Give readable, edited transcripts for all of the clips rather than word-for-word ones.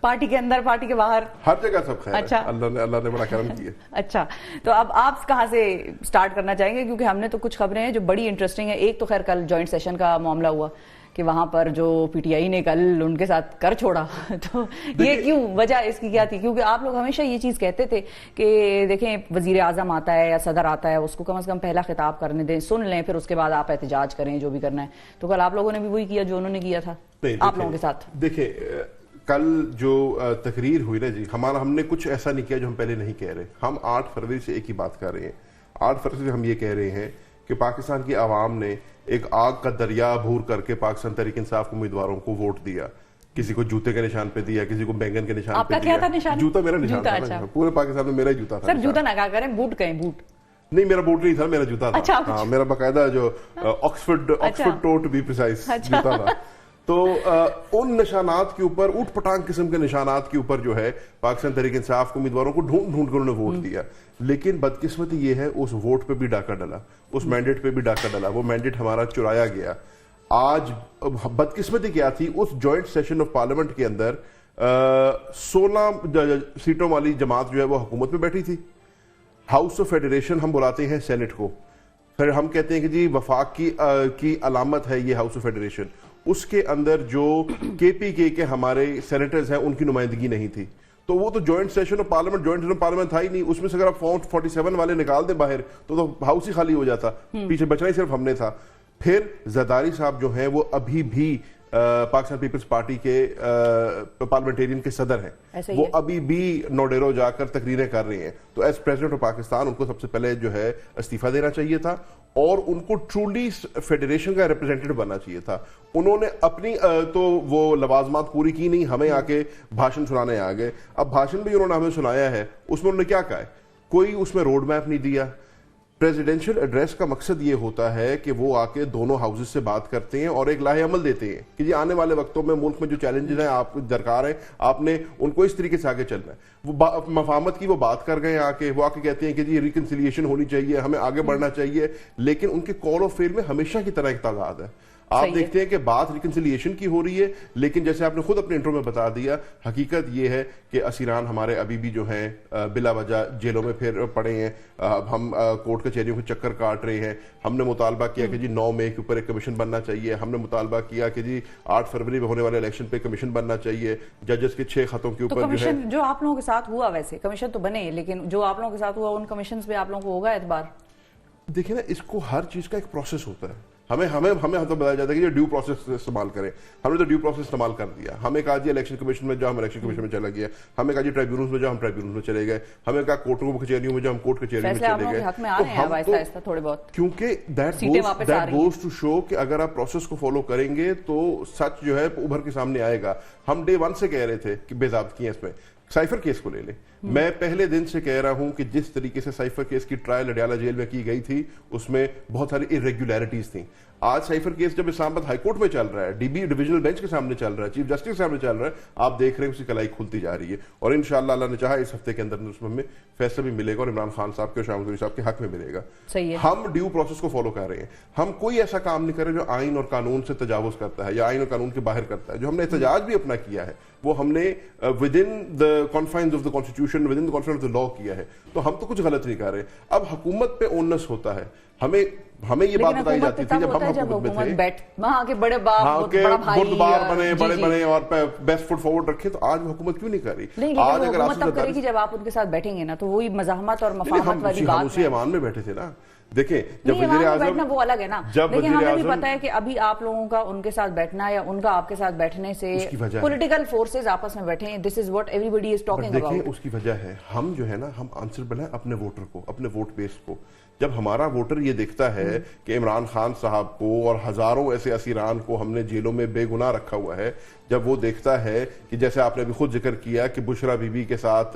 Party के अंदर, party के बाहर, हर जगह सब खैर अच्छा। है। अल्लाह ने बड़ा करम किया। अच्छा, तो अब आप कहाँ से स्टार्ट करना चाहेंगे? क्योंकि हमने तो कुछ खबरें हैं जो बड़ी इंटरेस्टिंग है। एक तो खैर कल जॉइंट सेशन का मामला हुआ कि वहां पर जो पीटीआई ने कल उनके साथ कर छोड़ा तो ये क्यों, वजह इसकी क्या थी? क्योंकि आप लोग हमेशा ये चीज कहते थे कि देखें वजीर आजम आता है या सदर आता है, उसको कम से कम पहला खिताब करने दें, सुन लें, फिर उसके बाद आप एहतजाज करें, जो भी करना है। तो कल आप लोगों ने भी वही किया जो उन्होंने किया था आप लोगों के साथ। देखिए, कल जो तकरीर हुई ना जी, हमने कुछ ऐसा नहीं किया जो हम पहले नहीं कह रहे। हम 8 फरवरी से एक ही बात कर रहे हैं। 8 फरवरी से हम ये कह रहे हैं कि पाकिस्तान की आवाम ने एक आग का दरिया भूर करके पाकिस्तान तहरीक इंसाफ के उम्मीदवारों को वोट दिया। किसी को जूते के निशान पे दिया, किसी को बैंगन के निशान पे दिया। क्या था निशान? जूता मेरा निशान था। अच्छा। पूरे पाकिस्तान में मेरा ही जूता था। सर जूता ना कहा करें, बूट कहें। बूट नहीं, मेरा बूट नहीं था, मेरा जूता था। अच्छा, हाँ, मेरा बाकायदा जो Oxford toe to be precise जूता था। तो उन निशानात के ऊपर, ऊट पटांग किस्म के निशानात के ऊपर जो है पाकिस्तान तहरीक इंसाफ के उम्मीदवारों को ढूंढ ढूंढ कर उन्होंने वोट दिया। लेकिन बदकिस्मती ये है, उस वोट पे भी डाका डला, उस मैंडेट पे भी डाका डला। वो मैंडेट हमारा चुराया गया। आज बदकिस्मती क्या थी, उस जॉइंट सेशन ऑफ पार्लियामेंट के अंदर 16 सीटों वाली जमात जो है वो हुकूमत में बैठी थी। हाउस ऑफ फेडरेशन हम बुलाते हैं सेनेट को, फिर हम कहते हैं कि जी वफाक की अलामत है ये हाउस ऑफ फेडरेशन। उसके अंदर जो केपीके के हमारे सेनेटर्स हैं उनकी नुमाइंदगी नहीं थी। तो वो तो joint session of parliament, joint session of parliament था ही नहीं। उसमें से अगर आप 47 वाले निकाल दे बाहर तो हाउस ही खाली हो जाता। पीछे बचना ही सिर्फ हमने था। फिर जरदारी साहब जो हैं वो अभी भी पाकिस्तान पीपल्स पार्टी के पार्लियामेंटेरियन के सदर हैं, वो अभी भी नोडेरो जाकर तकरीरें कर रहे हैं। तो एज प्रेसिडेंट ऑफ पाकिस्तान उनको सबसे पहले जो है इस्तीफा देना चाहिए था और उनको ट्रूली फेडरेशन का रिप्रेजेंटेटिव बनना चाहिए था। उन्होंने अपनी तो वो लवाजमात पूरी की नहीं, हमें आके भाषण सुनाने आ गए। अब भाषण भी उन्होंने हमें सुनाया है, उसमें उन्होंने क्या कहा है? कोई उसमें रोड मैप नहीं दिया। प्रेसिडेंशियल एड्रेस का मकसद ये होता है कि वो आके दोनों हाउसेस से बात करते हैं और एक लाहे अमल देते हैं कि जी आने वाले वक्तों में मुल्क में जो चैलेंजेस हैं आप दरकार है, आपने उनको इस तरीके से आगे चलना है। वो मफाहमत की वो बात कर गए आके, वो आके कहते हैं कि जी रिकंसिलिएशन होनी चाहिए, हमें आगे बढ़ना चाहिए। लेकिन उनके कॉल ऑफ फेल में हमेशा की तरह एक तादाद है। आप देखते हैं कि बात रिकंसिलिएशन की हो रही है, लेकिन जैसे आपने खुद अपने इंट्रो में बता दिया, हकीकत ये है कि असीरान हमारे अभी भी जो हैं बिला वजह जेलों में फिर पड़े हैं। हम कोर्ट कचहरियों के चक्कर काट रहे हैं। हमने मुतालबा किया कि जी 9 मई के ऊपर एक कमीशन बनना चाहिए। हमने मुतालबा किया कि जी 8 फरवरी में होने वाले इलेक्शन पे कमीशन बनना चाहिए। जजेस के 6 खतों के ऊपर कमीशन जो आप लोगों के साथ हुआ, वैसे कमीशन तो बने, लेकिन जो आप लोगों के साथ हुआ उन कमीशन पे आप लोगों को होगा एतबार? देखिए ना, इसको हर चीज का एक प्रोसेस होता है। हमें तो बताया जाता है कि ड्यू प्रोसेस इस्तेमाल करें। हमने तो ड्यू प्रोसेस इस्तेमाल कर दिया। हमें कहा जी इलेक्शन कमीशन में जो हम इलेक्शन कमीशन में चला गया, हमें कहा जी ट्राइब्यूनल्स में जो हम ट्राइब्यूनल्स में चले गए, हमें कहा कोर्टों कचहरियों में जो हम कोर्ट कचहरियों में चले गए। थोड़े बहुत क्योंकि दैट गोज टू शो कि अगर आप प्रोसेस को फॉलो करेंगे तो सच जो है उभर के सामने आएगा। हम डे 1 से कह रहे थे कि बेज़ाब्तगी है इसमें। साइफर केस को ले ले, मैं पहले दिन से कह रहा हूं कि जिस तरीके से साइफर केस की ट्रायल अडयाला जेल में की गई थी उसमें बहुत सारी इरेगुलरिटीज थी। आज साइफर केस जब इस्लामाबाद हाईकोर्ट में चल रहा है, डीबी डिविजनल बेंच के सामने चल रहा है, चीफ जस्टिस के सामने चल रहा है, आप देख रहे हैं उसकी कलाई खुलती जा रही है। और इंशाअल्लाह अल्लाह ने चाहा इस हफ्ते के अंदर उसमें हमें फैसला भी मिलेगा और इमरान खान साहब के और शाहनवाज साहब के हक में मिलेगा। सही है। हम ड्यू प्रोसेस को फॉलो कर रहे हैं। हम कोई ऐसा काम नहीं कर रहे जो आइन और कानून से तजावुज करता है या आइन और कानून के बाहर करता है। जो हमने एहतजाज भी अपना किया है वो हमने within the confines of the constitution, within the confines of the law किया है। तो हम तो कुछ गलत नहीं कर रहे। अब हुकूमत पे ओनस होता है। हमें ये बात बताई जाती थी जब हम हुकूमत में थे, वहां के बड़े बाप, बड़ा भाई, बुर्दबार बने, बड़े बने और बेस्ट फुट फॉरवर्ड रखे। तो आज हुकूमत क्यों नहीं कर रही? आज अगर आप तब करेगी जब आप उनके साथ बैठेंगे ना, तो वही मज़ाहमत और मफाहमत वाली बात। उसी ऐवान में बैठे थे ना। देखें, जब वज़ीर आज़म वो अलग है ना, लेकिन हमें भी पता है कि अभी आप लोगों का उनके साथ बैठना या उनका आपके साथ बैठने से पॉलिटिकल फोर्सेस आपस में बैठे हैं। This is what everybody is talking about. उसकी वजह है हम जो है ना, हम आंसर बनाए अपने वोटर को, अपने वोट बेस को। जब हमारा वोटर ये देखता है कि इमरान खान साहब को और हजारों ऐसे असीरान को हमने जेलों में बेगुनाह रखा हुआ है, जब वो देखता है कि जैसे आपने अभी खुद जिक्र किया कि बुशरा बीबी के साथ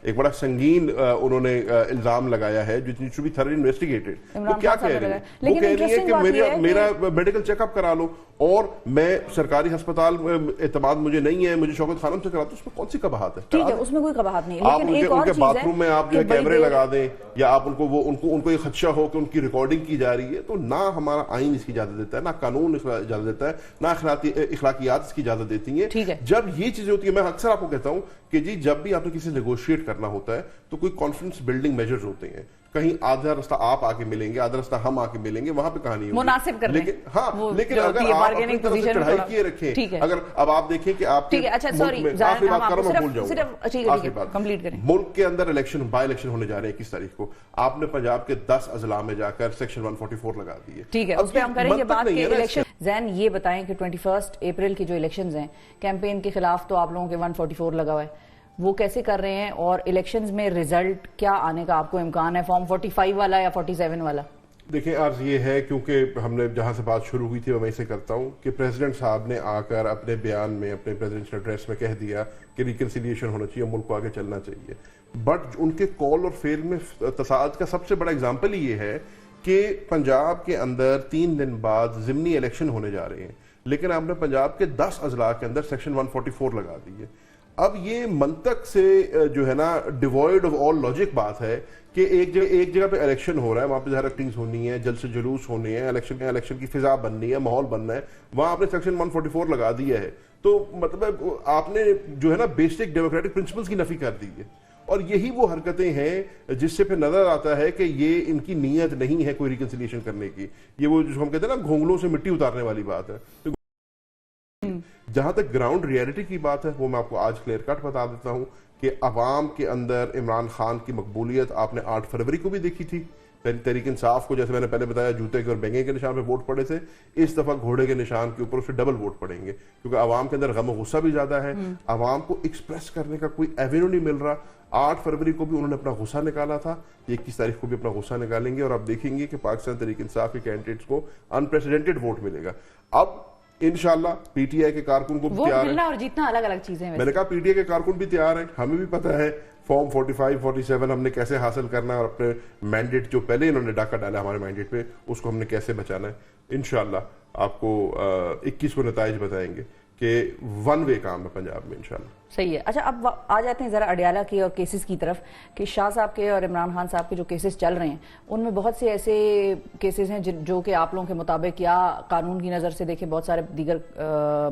एक बड़ा संगीन उन्होंने इल्जाम लगाया है जो बी थॉरली इन्वेस्टिगेटेड, वो इमरान क्या खान कह साहब रही ने है? लगाया। वो लेकिन कह रही है interesting कि बात ये है मेरा मेडिकल चेकअप करा लो, और मैं सरकारी अस्पताल में एतमाद मुझे नहीं है, मुझे शौकत खानम से करा, तो उसमें कौन सी कबाहत है? ठीक है, उसमें कोई कबाहत नहीं है, आप लेकिन उनके एक और उनके चीज है बाथरूम में आप जो है कि बड़ी कैमरे देर- लगा दें, या आप उनको ये खदशा हो कि उनकी रिकॉर्डिंग की जा रही है, तो ना हमारा आइन इसकी इजाजत देता है, ना कानून इजाजत देता है, ना इखलाकियात इसकी इजाजत देती है। ठीक है। जब ये चीजें होती है, मैं अक्सर आपको कहता हूं कि जी जब भी आपने किसी से नेगोशिएट करना होता है तो कोई कॉन्फ्रेंस बिल्डिंग मेजर्स होते हैं, कहीं आधा रास्ता आप आके मिलेंगे, आधा रास्ता हम आके मिलेंगे, वहां पे कहानी होगी मुनासिब करने। लेकिन हाँ, लेकिन जो अगर होती है, आप अपनी bargaining तरफ से position में चढ़ाई थोड़ा- किए रखें, ठीक है। अगर अब आप देखें कि आप ठीक है, अच्छा सॉरी आखिरी बात करो, मैं भूल जाऊंगा। सिर्फ आखिरी बात, कंप्लीट करें। मुल्क के अंदर इलेक्शन, बाय इलेक्शन होने जा रहे हैं 21 तारीख को, आपने पंजाब के 10 अजला में जाकर सेक्शन 144 लगा दी है। ठीक है, अब उस पर हम करेंगे मंतक बात नहीं के है ना इलेक्शन। जैन ये बताएं कि 21 अप्रैल के जो इलेक्शंस हैं, कैंपेन के खिलाफ तो आप लोगों के 144 लगा हुआ है, वो कैसे कर रहे हैं, और इलेक्शंस में रिजल्ट क्या आने का आपको इम्कान है, फॉर्म 45 वाला या 47 वाला? देखिए, अर्ज ये है, क्योंकि हमने जहां से बात शुरू हुई थी मैं वहीं से करता हूं, कि प्रेसिडेंट साहब ने आकर अपने बयान में, अपने प्रेसिडेंशियल एड्रेस में कह दिया कि रिकंसिलिएशन होना चाहिए, मुल्क को आगे चलना चाहिए। बट उनके कॉल और फेल में तसाद का सबसे बड़ा एग्जाम्पल ये है कि पंजाब के अंदर 3 दिन बाद जिमनी इलेक्शन होने जा रहे हैं, लेकिन आपने पंजाब के 10 अजला के अंदर सेक्शन 144 लगा दी है। अब ये मंतक से जो है ना डिवॉइड ऑफ ऑल लॉजिक बात है कि एक जगह पे इलेक्शन हो रहा है, वहां पे ज़ाहिर एक्टिंग्स होनी है, जलसे जुलूस होने हैं, इलेक्शन की फिजा बननी है, माहौल बनना है, वहां आपने सेक्शन 144 लगा दिया है, तो मतलब आपने जो है ना बेसिक डेमोक्रेटिक प्रिंसिपल्स की नफी कर दी है। और यही वो हरकतें हैं जिससे फिर नजर आता है कि ये इनकी नीयत नहीं है कोई रिकंसिलिएशन करने की। ये वो जो हम कहते हैं ना घोंघलों से मिट्टी उतारने वाली बात है। तो जहां तक ग्राउंड रियलिटी की बात है, वो मैं आपको आज क्लियर कट बता देता हूं कि अवाम के अंदर इमरान खान की मकबूलियत आपने 8 फरवरी को भी देखी थी। तहरीक इंसाफ को, जैसे मैंने पहले बताया, जूते के और बेंगे के निशान पे वोट पड़े थे, इस दफा घोड़े के निशान के ऊपर उससे डबल वोट पड़ेंगे, क्योंकि अवाम के अंदर गम और गुस्सा भी ज्यादा है, अवाम को एक्सप्रेस करने का कोई एवेन्यू नहीं मिल रहा। 8 फरवरी को भी उन्होंने अपना गुस्सा निकाला था, 21 तारीख को भी अपना गुस्सा निकालेंगे, और आप देखेंगे कि पाकिस्तान तहरीक इंसाफ के कैंडिडेट्स को अनप्रेसिडेंटेड वोट मिलेगा। अब इंशाल्लाह पीटीआई के कारकुन को भी तैयार है, और जीतना अलग अलग चीजें हैं। मैंने कहा पीटीआई के कारकुन भी तैयार हैं, हमें भी पता है फॉर्म 45, 47 हमने कैसे हासिल करना है, और अपने मैंडेट जो पहले इन्होंने डाका डाला हमारे मैंडेट पे, उसको हमने कैसे बचाना है। इंशाल्लाह आपको 21 को नताइज बताएंगे कि 1 वे काम है पंजाब में इंशाल्लाह। सही है। अच्छा, अब आ जाते हैं जरा अडियाला के और केसेस की तरफ, कि शाह साहब के और इमरान खान साहब के जो केसेस चल रहे हैं, उनमें बहुत से ऐसे केसेस हैं जो कि आप लोगों के मुताबिक या कानून की नज़र से देखें, बहुत सारे दीगर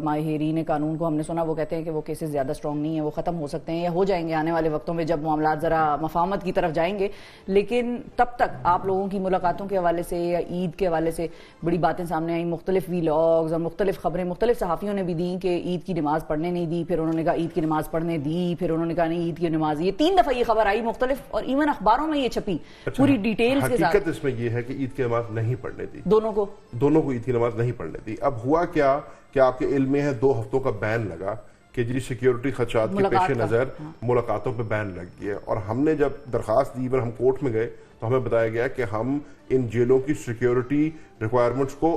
माहिरीन कानून को हमने सुना, वो कहते हैं कि वो केसेस ज़्यादा स्ट्रॉन्ग नहीं है, वो ख़त्म हो सकते हैं या हो जाएंगे आने वाले वक्तों में जब मामला ज़रा मफाहमत की तरफ जाएंगे। लेकिन तब तक आप लोगों की मुलाकातों के हवाले से या ईद के हवाले से बड़ी बातें सामने आई, मुख्तलिफ वीलॉग्स और मुख्तलिफ खबरें मुख्तलिफ सहाफ़ियों ने भी दी कि ईद की नमाज़ पढ़ने नहीं दी, फिर उन्होंने कहा ईद की नमाज पढ़ने दी, फिर उन्होंने कहा नहीं ईद की नमाज। ये 3 दफा ये खबर आई मुख्तलिफ, और इवन अखबारों में ये छपी पूरी डिटेल्स के साथ। हकीकत इसमें ये है कि ईद की नमाज नहीं पढ़ने दी, दोनों को ईद की नमाज नहीं पढ़ने दी। अब हुआ क्या कि आपके इल्म में है 2 हफ्तों का बैन लगा कि जी सिक्योरिटी खदशात के पेश नजर मुलाकातों पर बैन लग गया, और हमने जब दरखास्त दी, हम कोर्ट में गए तो हमें बताया गया कि हम इन जेलों की सिक्योरिटी रिक्वायरमेंट्स को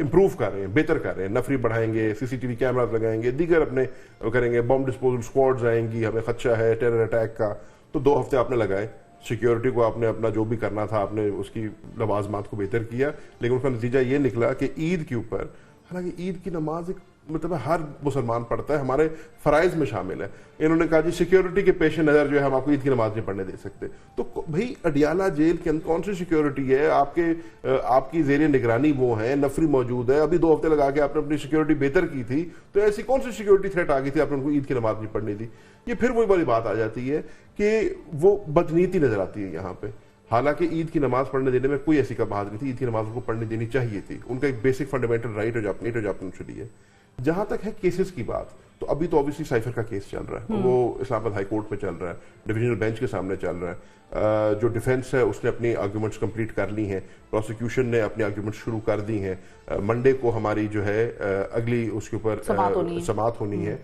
इंप्रूव कर रहे हैं, बेहतर कर रहे हैं, नफरी बढ़ाएंगे, सीसीटीवी कैमरास लगाएंगे, दीगर अपने करेंगे, बम डिस्पोजल स्क्वाड्स आएंगी, हमें खदशा है टेरर अटैक का। तो 2 हफ्ते आपने लगाए, सिक्योरिटी को आपने अपना जो भी करना था आपने उसकी लवाजमात को बेहतर किया, लेकिन उसका नतीजा ये निकला कि ईद के ऊपर, हालांकि ईद की नमाज एक मतलब हर मुसलमान पढ़ता है, हमारे फराइज में शामिल है, इन्होंने कहा जी सिक्योरिटी के पेश नजर जो है हम आपको ईद की नमाज नहीं पढ़ने दे सकते। तो भाई अडियाला जेल के अंदर कौन सी सिक्योरिटी है? आपकी जेर निगरानी वो है, नफरी मौजूद है, अभी 2 हफ्ते लगा के आपने अपनी सिक्योरिटी बेहतर की थी, तो ऐसी कौन सी सिक्योरिटी थ्रेट आ गई थी आपने उनको ईद की नमाज नहीं पढ़ने दी? ये फिर वही वाली बात आ जाती है कि वो बदनीति नजर आती है यहाँ पे। हालांकि ईद की नमाज पढ़ने देने में कोई ऐसी कबाहत नहीं थी, ईद की नमाज को पढ़ने देनी चाहिए थी, उनका एक बेसिक फंडामेंटल राइट है जो आपने है। जहां तक है केसेस की बात, तो अभी तो ऑब्वियसली साइफर का केस चल रहा है, वो इस्लामाबाद हाई कोर्ट में चल रहा है, डिविजनल बेंच के सामने चल रहा है। जो डिफेंस है उसने अपनी आर्ग्यूमेंट्स कंप्लीट कर ली हैं, प्रोसिक्यूशन ने अपनी आर्ग्यूमेंट्स शुरू कर दी हैं। मंडे को हमारी जो है अगली उसके ऊपर समाअत होनी है।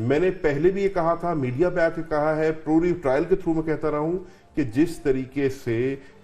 मैंने पहले भी ये कहा था, मीडिया पे आके कहा है, पूरी ट्रायल के थ्रू मैं कहता रहा हूं कि जिस तरीके से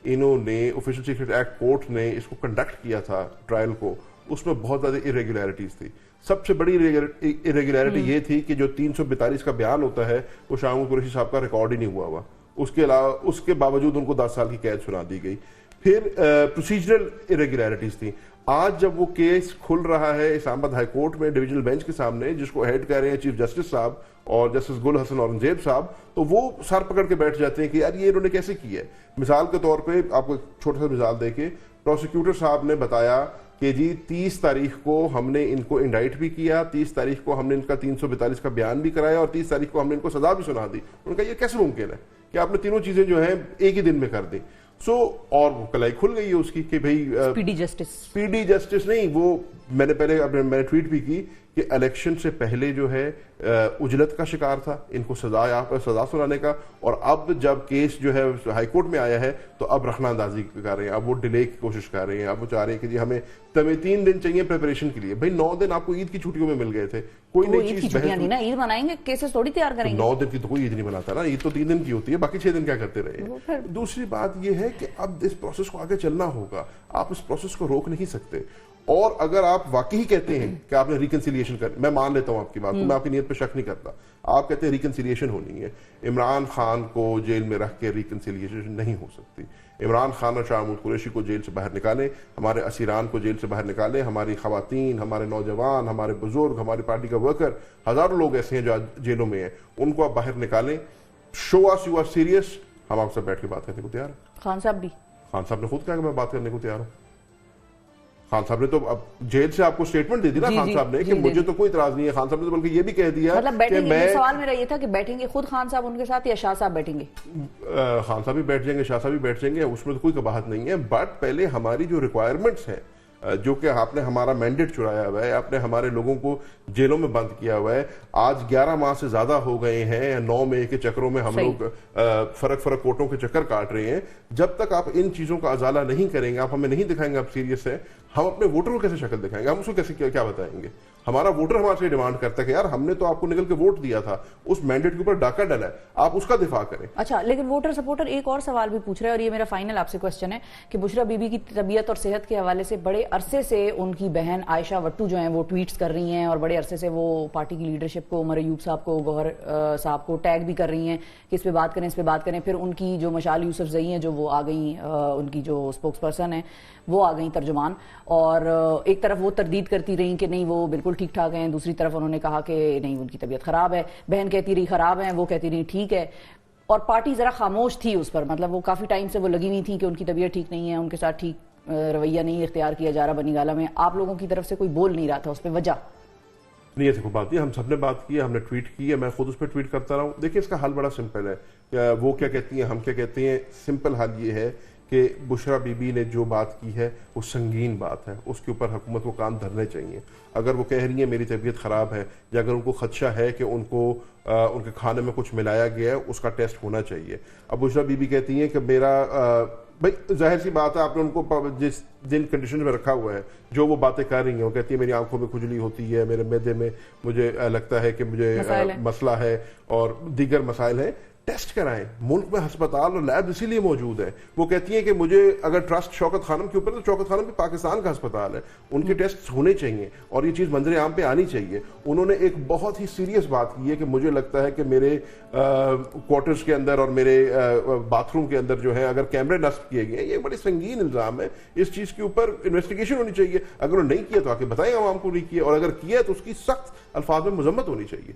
इन्होंने ऑफिशियल सीक्रेट एक्ट कोर्ट ने इसको कंडक्ट किया था ट्रायल को, उसमें बहुत ज्यादा इरेगुलरिटीज थी। सबसे बड़ी इरेगुलरिटी ये थी कि जो 342 का बयान होता है वो शाह महमूद कुरैशी साहब का रिकॉर्ड ही नहीं हुआ। उसके अलावा उसके बावजूद उनको 10 साल की कैद सुना दी गई। फिर प्रोसीजरल इरेगुलरिटीज थी। आज जब वो केस खुल रहा है इस्लामाबाद हाई कोर्ट में डिविजनल बेंच के सामने, जिसको हेड कर रहे हैं चीफ जस्टिस साहब और जस्टिस गुल हसन औरंगजेब साहब, तो वो सर पकड़ के बैठ जाते हैं कि यार ये इन्होंने कैसे किया है। मिसाल के तौर पे आपको एक छोटा सा मिसाल देके, प्रोसिक्यूटर साहब ने बताया कि जी 30 तारीख को हमने इनको इंडाइट भी किया, 30 तारीख को हमने इनका 342 का बयान भी कराया और 30 तारीख को हमने इनको सजा भी सुना दी। उनका ये कैसे मुमकिन है कि आपने तीनों चीजें जो है एक ही दिन में कर दी। और वो कलाई खुल गई है उसकी कि भाई स्पीडी जस्टिस नहीं, वो मैंने ट्वीट भी की कि इलेक्शन से पहले जो है उजलत का शिकार था, इनको सजा सुनाने का, और अब जब केस जो है हाई कोर्ट में आया है तो अब रखना अंदाजी कर रहे हैं, अब वो डिले की कोशिश कर रहे हैं, अब वो चाह रहे हैं कि जी हमें तभी 3 दिन चाहिए प्रिपरेशन के लिए। भाई 9 दिन आपको ईद की छुट्टियों में मिल गए थे, कोई नई चीज नहीं ना, ईद मनाएंगे, केसेस थोड़ी तैयार करेंगे। 9 दिन की तो कोई ईद नहीं मनाता ना, ईद तो 3 दिन की होती है, बाकी 6 दिन क्या करते रहे। दूसरी बात यह है कि अब इस प्रोसेस को आगे चलना होगा, आप इस प्रोसेस को रोक नहीं सकते। और अगर आप वाकई कहते हैं कि आपने रिकंसिलिएशन कर, मैं मान लेता हूं आपकी बात को, मैं आपकी नीयत पे शक नहीं करता, आप कहते हैं रिकंसिलिएशन होनी है, इमरान खान को जेल में रख के रिकंसिलिएशन नहीं हो सकती। इमरान खान और शाह महमूद कुरैशी को जेल से बाहर निकालें, हमारे असीरान को जेल से बाहर निकालें, हमारी खवातीन, हमारे नौजवान, हमारे बुजुर्ग, हमारी पार्टी का वर्कर, हजारों लोग ऐसे हैं जो आज जेलों में हैं, उनको आप बाहर निकालें। Show us you are serious, हम आपसे बैठ के बात करने को तैयार हैं। खान साहब ने खुद कहा कि मैं बात करने को तैयार हूं। खान साहब ने तो अब जेल से आपको स्टेटमेंट दे दी ना खान साहब ने कि मुझे तो कोई इतराज नहीं है। खान साहब ने तो बल्कि ये भी कह दिया, मतलब बैठेंगे, सवाल मेरा ये था कि बैठेंगे खुद खान साहब उनके साथ या शाह साहब बैठेंगे? खान साहब भी बैठ जाएंगे, शाह साहब भी बैठ जाएंगे, उसमें तो कोई कबाहत नहीं है। बट पहले हमारी जो रिक्वायरमेंट्स हैं, जो कि आपने हमारा मैंडेट चुराया हुआ है, आपने हमारे लोगों को जेलों में बंद किया हुआ है, आज 11 माह से ज्यादा हो गए हैं, 9 मई के चक्करों में हम लोग फर्क कोर्टों के चक्कर काट रहे हैं। जब तक आप इन चीजों का अजाला नहीं करेंगे, आप हमें नहीं दिखाएंगे आप सीरियस है, हम अपने वोटर को कैसे शक्ल दिखाएंगे, हम उसको कैसे क्या बताएंगे? हमारा वोटर हमारे डिमांड करता है कि यार हमने तो आपको निकल के वोट दिया था, उस मैंडेट के ऊपर डाका डला है, आप उसका दिफा करें। अच्छा, लेकिन वोटर सपोर्टर एक और सवाल भी पूछ रहे हैं, और ये मेरा फाइनल आपसे क्वेश्चन है कि बुशरा बीबी की तबीयत और सेहत के हवाले से बड़े अरसे से उनकी बहन आयशा वट्टू जो है वो ट्वीट्स कर रही हैं, और बड़े अरसे से वो पार्टी की लीडरशिप को, उमर अयूब साहब को, गौहर साहब को टैग भी कर रही हैं कि इस पे बात करें, इस पे बात करें। फिर उनकी जो मशाल यूसुफजई हैं, जो वो आ गई, उनकी जो स्पोक्स पर्सन है वो आ गई तर्जुमान, और एक तरफ वो तरदीद करती रही कि नहीं वो बिल्कुल ठीक ठाक हैं, दूसरी तरफ उन्होंने कहा कि नहीं उनकी तबीयत खराब है, बहन कहती रही खराब है, वो कहती रही ठीक है, और पार्टी जरा खामोश थी उस पर। मतलब वो काफी टाइम से वो लगी हुई थी कि उनकी तबीयत ठीक नहीं है, उनके साथ ठीक रवैया नहीं इख्तियार किया जा रहा बनीगाला में। आप लोगों की तरफ से कोई बोल नहीं रहा था उस पर, वजह नहीं? ऐसी कोई बात नहीं, हम सबने बात की है, हमने ट्वीट की है, मैं खुद उस पर ट्वीट करता रहा हूं। देखिए इसका हल बड़ा सिंपल है, वो क्या कहती हैं, हम क्या कहते हैं, सिंपल हल ये है कि बुशरा बीबी ने जो बात की है वो संगीन बात है, उसके ऊपर हुकूमत को कान धरने चाहिए। अगर वो कह रही है मेरी तबीयत ख़राब है, या अगर उनको खदशा है कि उनको उनके खाने में कुछ मिलाया गया है, उसका टेस्ट होना चाहिए। अब बुशरा बीबी कहती हैं कि मेरा भाई जाहिर सी बात है, आपने उनको जिन कंडीशन में रखा हुआ है, जो वो बातें कर रही हैं, वो कहती है मेरी आंखों में खुजली होती है, मेरे मैदे में मुझे लगता है कि मुझे मसला है और दीगर मसाइल हैं, टेस्ट कराएं। मुल्क में अस्पताल और लैब इसीलिए मौजूद है। वो कहती हैं कि मुझे अगर ट्रस्ट शौकत खानम के ऊपर, तो शौकत खानम भी पाकिस्तान का अस्पताल है, उनके टेस्ट होने चाहिए और ये चीज़ मंजर आम पे आनी चाहिए। उन्होंने एक बहुत ही सीरियस बात की है कि मुझे लगता है कि मेरे क्वार्टर्स के अंदर और मेरे बाथरूम के अंदर जो है अगर कैमरे नस्ब किए गए, ये बड़ी संगीन इल्ज़ाम है, इस चीज़ के ऊपर इन्वेस्टिगेशन होनी चाहिए। अगर वो नहीं किया तो आके बताएं आवाम को नहीं किया, और अगर किया तो उसकी सख्त अल्फाज में मजम्मत होनी चाहिए।